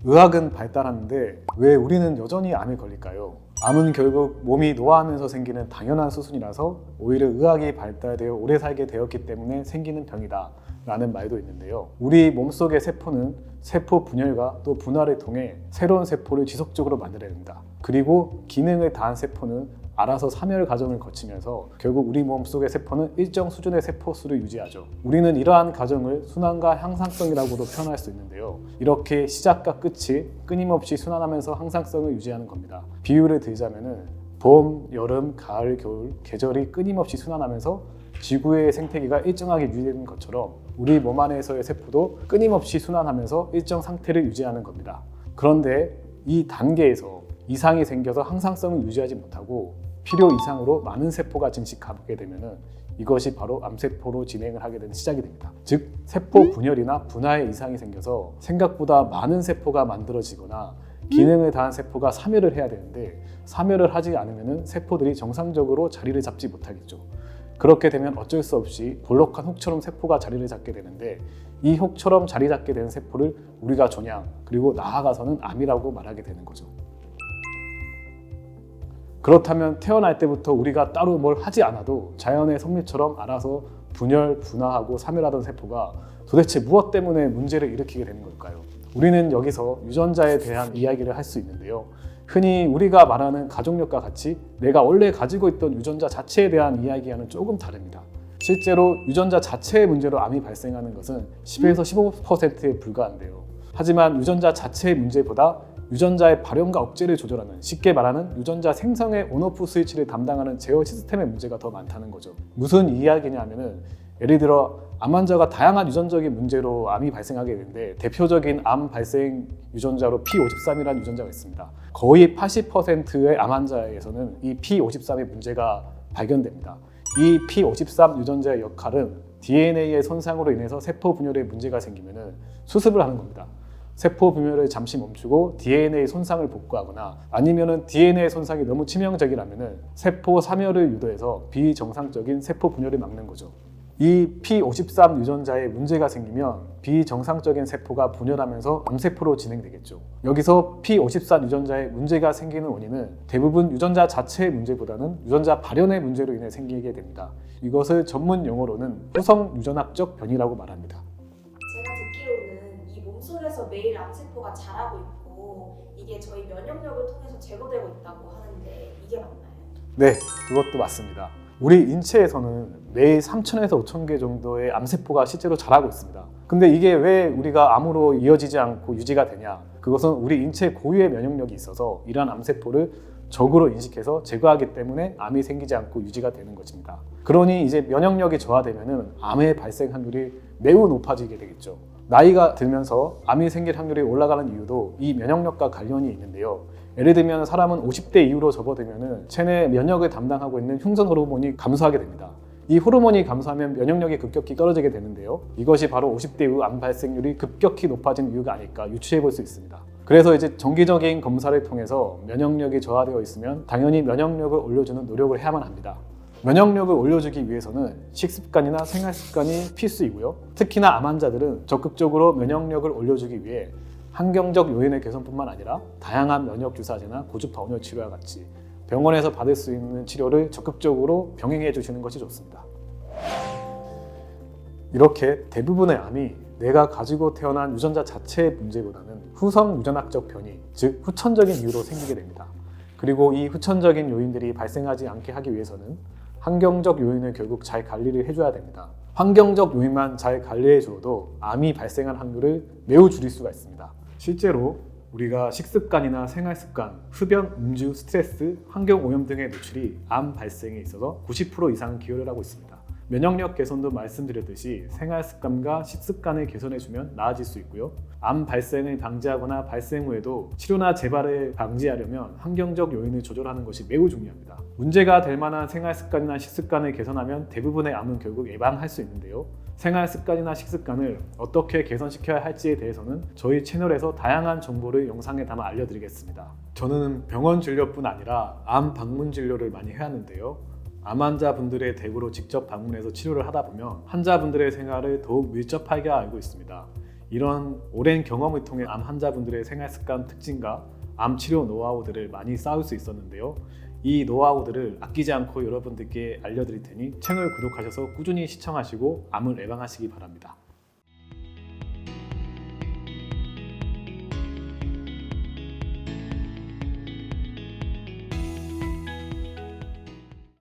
의학은 발달하는데 왜 우리는 여전히 암에 걸릴까요? 암은 결국 몸이 노화하면서 생기는 당연한 수순이라서 오히려 의학이 발달되어 오래 살게 되었기 때문에 생기는 병이다 라는 말도 있는데요. 우리 몸속의 세포는 세포 분열과 또 분할을 통해 새로운 세포를 지속적으로 만들어냅니다. 그리고 기능을 다한 세포는 알아서 사멸 과정을 거치면서 결국 우리 몸속의 세포는 일정 수준의 세포 수를 유지하죠. 우리는 이러한 과정을 순환과 향상성이라고도 표현할 수 있는데요. 이렇게 시작과 끝이 끊임없이 순환하면서 항상성을 유지하는 겁니다. 비유를 들자면은 봄, 여름, 가을, 겨울 계절이 끊임없이 순환하면서 지구의 생태계가 일정하게 유지되는 것처럼 우리 몸 안에서의 세포도 끊임없이 순환하면서 일정 상태를 유지하는 겁니다. 그런데 이 단계에서 이상이 생겨서 항상성을 유지하지 못하고 필요 이상으로 많은 세포가 증식하게 되면 이것이 바로 암세포로 진행을 하게 되는 시작이 됩니다. 즉 세포 분열이나 분화에 이상이 생겨서 생각보다 많은 세포가 만들어지거나 기능을 다한 세포가 사멸을 해야 되는데 사멸을 하지 않으면 세포들이 정상적으로 자리를 잡지 못하겠죠. 그렇게 되면 어쩔 수 없이 볼록한 혹처럼 세포가 자리를 잡게 되는데 이 혹처럼 자리 잡게 되는 세포를 우리가 종양 그리고 나아가서는 암이라고 말하게 되는 거죠. 그렇다면 태어날 때부터 우리가 따로 뭘 하지 않아도 자연의 섭리처럼 알아서 분열, 분화하고 사멸하던 세포가 도대체 무엇 때문에 문제를 일으키게 되는 걸까요? 우리는 여기서 유전자에 대한 이야기를 할 수 있는데요. 흔히 우리가 말하는 가족력과 같이 내가 원래 가지고 있던 유전자 자체에 대한 이야기와는 조금 다릅니다. 실제로 유전자 자체의 문제로 암이 발생하는 것은 10에서 15%에 불과한데요. 하지만 유전자 자체의 문제보다 유전자의 발현과 억제를 조절하는, 쉽게 말하는 유전자 생성의 온오프 스위치를 담당하는 제어 시스템의 문제가 더 많다는 거죠. 무슨 이야기냐면은 예를 들어 암 환자가 다양한 유전적인 문제로 암이 발생하게 되는데 대표적인 암 발생 유전자로 P53이라는 유전자가 있습니다. 거의 80%의 암 환자에서는 이 P53의 문제가 발견됩니다. 이 P53 유전자의 역할은 DNA의 손상으로 인해서 세포 분열에 문제가 생기면 수습을 하는 겁니다. 세포 분열을 잠시 멈추고 DNA 손상을 복구하거나 아니면 DNA 손상이 너무 치명적이라면 세포 사멸을 유도해서 비정상적인 세포 분열을 막는 거죠. 이 P53 유전자에 문제가 생기면 비정상적인 세포가 분열하면서 암세포로 진행되겠죠. 여기서 P54 유전자에 문제가 생기는 원인은 대부분 유전자 자체의 문제보다는 유전자 발현의 문제로 인해 생기게 됩니다. 이것을 전문 용어로는 후성 유전학적 변이라고 말합니다. 제가 듣기로는 이 몸속에서 매일 암세포가 자라고 있고 이게 저희 면역력을 통해서 제거되고 있다고 하는데 이게 맞나요? 네, 그것도 맞습니다. 우리 인체에서는 매일 3,000에서 5,000개 정도의 암세포가 실제로 자라고 있습니다. 근데 이게 왜 우리가 암으로 이어지지 않고 유지가 되냐? 그것은 우리 인체 고유의 면역력이 있어서 이러한 암세포를 적으로 인식해서 제거하기 때문에 암이 생기지 않고 유지가 되는 것입니다. 그러니 이제 면역력이 저하되면 암의 발생 확률이 매우 높아지게 되겠죠. 나이가 들면서 암이 생길 확률이 올라가는 이유도 이 면역력과 관련이 있는데요. 예를 들면 사람은 50대 이후로 접어들면 체내 면역을 담당하고 있는 흉선 호르몬이 감소하게 됩니다. 이 호르몬이 감소하면 면역력이 급격히 떨어지게 되는데요. 이것이 바로 50대 이후 암 발생률이 급격히 높아진 이유가 아닐까 유추해 볼 수 있습니다. 그래서 이제 정기적인 검사를 통해서 면역력이 저하되어 있으면 당연히 면역력을 올려주는 노력을 해야만 합니다. 면역력을 올려주기 위해서는 식습관이나 생활습관이 필수이고요. 특히나 암 환자들은 적극적으로 면역력을 올려주기 위해 환경적 요인의 개선뿐만 아니라 다양한 면역주사제나 고주파 온열 치료와 같이 병원에서 받을 수 있는 치료를 적극적으로 병행해 주시는 것이 좋습니다. 이렇게 대부분의 암이 내가 가지고 태어난 유전자 자체의 문제보다는 후성 유전학적 변이, 즉 후천적인 이유로 생기게 됩니다. 그리고 이 후천적인 요인들이 발생하지 않게 하기 위해서는 환경적 요인을 결국 잘 관리를 해줘야 됩니다. 환경적 요인만 잘 관리해 주어도 암이 발생할 확률을 매우 줄일 수가 있습니다. 실제로 우리가 식습관이나 생활습관, 흡연, 음주, 스트레스, 환경오염 등의 노출이 암 발생에 있어서 90% 이상 기여를 하고 있습니다. 면역력 개선도 말씀드렸듯이 생활습관과 식습관을 개선해주면 나아질 수 있고요. 암 발생을 방지하거나 발생 후에도 치료나 재발을 방지하려면 환경적 요인을 조절하는 것이 매우 중요합니다. 문제가 될 만한 생활습관이나 식습관을 개선하면 대부분의 암은 결국 예방할 수 있는데요. 생활습관이나 식습관을 어떻게 개선시켜야 할지에 대해서는 저희 채널에서 다양한 정보를 영상에 담아 알려드리겠습니다. 저는 병원 진료뿐 아니라 암 방문 진료를 많이 해야 하는데요. 암 환자분들의 댁으로 직접 방문해서 치료를 하다 보면 환자분들의 생활을 더욱 밀접하게 알고 있습니다. 이런 오랜 경험을 통해 암 환자분들의 생활 습관 특징과 암 치료 노하우들을 많이 쌓을 수 있었는데요. 이 노하우들을 아끼지 않고 여러분들께 알려드릴 테니 채널 구독하셔서 꾸준히 시청하시고 암을 예방하시기 바랍니다.